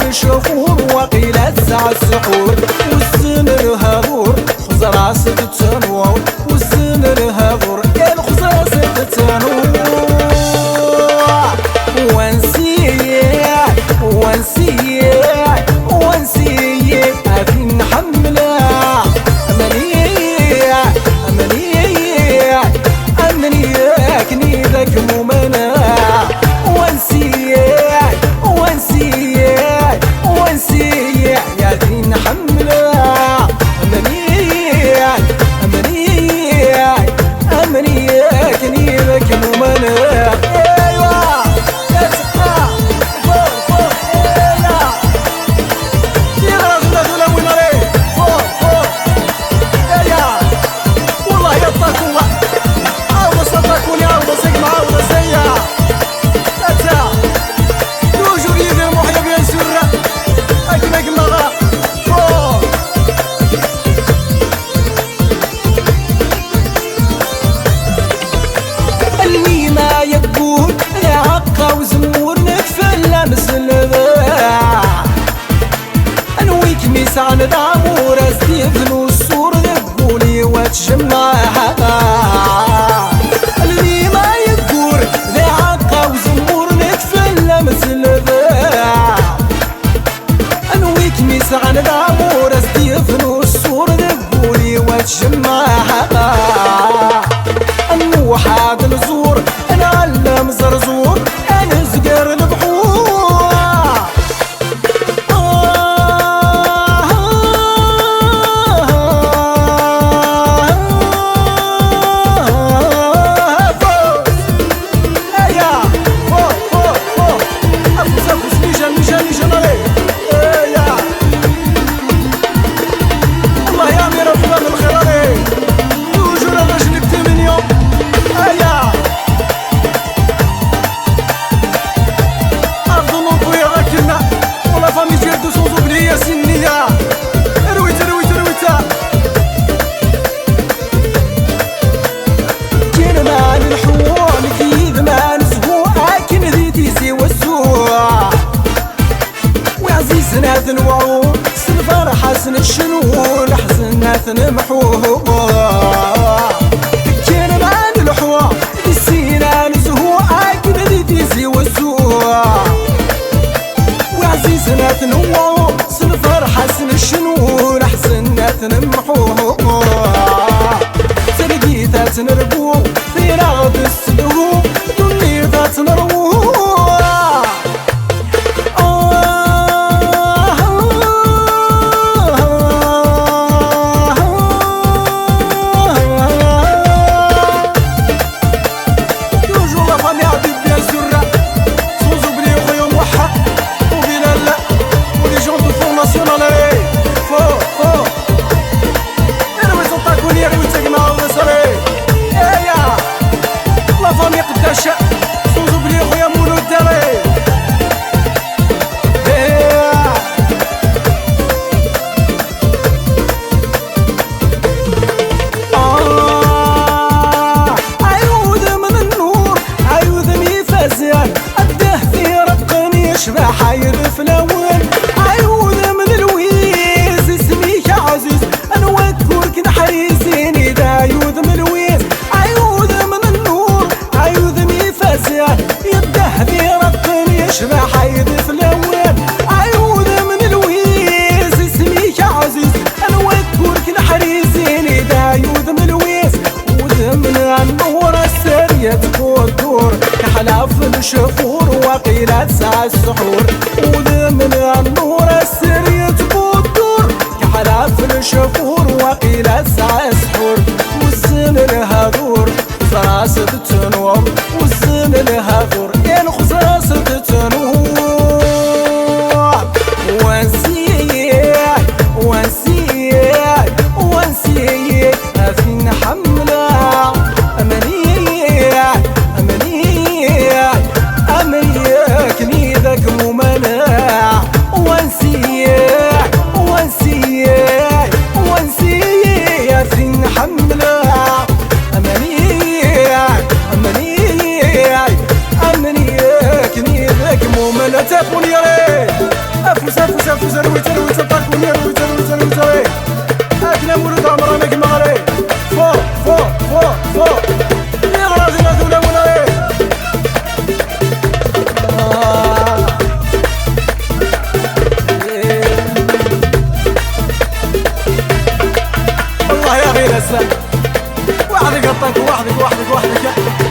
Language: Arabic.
الشفور وقيلة ساعة السحور والسن الهابور خزر عصد التنور والسن الهابور يا الخزر عصد التنور وانسيه هذه نحملها أمنية كنيدك ممنع وانسيه يا ذي نحملها أمنية كنيدك ممنع. وزمور نكفل مثل ذا انويك ميسان دامور استيفن والصور ذبولي وتجمعها اللي ما يذكر ذا عقا وزمور نكفل مثل ذا انويك ميسان دامور استيفن والصور ذبولي وتجمعها النوحات الزور انا علم زرزور نزقر البحور والله يا امير فلان الخيراني توجور باش نكتب من يوم فامي جيردو صوزو بليا سنية رويتا كين مان الحوام كيد مان زهوء كين ذيتي سوى السوء وعزيز ناث الوعود سنفر حسن الشنون حسن ناث نمحوه كين مان الحوام السينان زهوء كين ذيتي سوى السوء عزيز نتنوع سنفر حسن الشنون حسن نتنمحوه تلقيتها تنربو في رغد السدو دنيتها تنروه توجور لا فامي عبيد بيان سورة صوزو بلي خويا موحد nacional aí, fo انا ويزنطاكوني غير ويتاقنا وصري ايا لا فامي قداش صوزو بلي خويا مولو الداري عيوذ من النور عيوذ ميفازان أده في رقني يشبه حير في الأول حريزيني دا عيوذ من الويز عيوذ من النور عيوذ ميفازان يده في رقم يشبه حيد في الاول عيوذ من الويز اسميك عزيز انا وذكرك حريزيني دا عيوذ من الويز وذ من النور السرية تقدر كحلاف الشفور وقيلة ساعة السحور وذ من النور السرية تقدر كحلاف الشفور وقيلة ساعة سحور والسن الهذور خزراسة التنور والسن الهذور يا الخزراسة التنور وانسيه هذه نحملها أمنية كنيدك ممنع اكنا مولود عمرنا كما غري فوق فوق فوق فوق يا راجل هذولا ولا ايه والله يا غير الساعة وحدك غطاك وحدك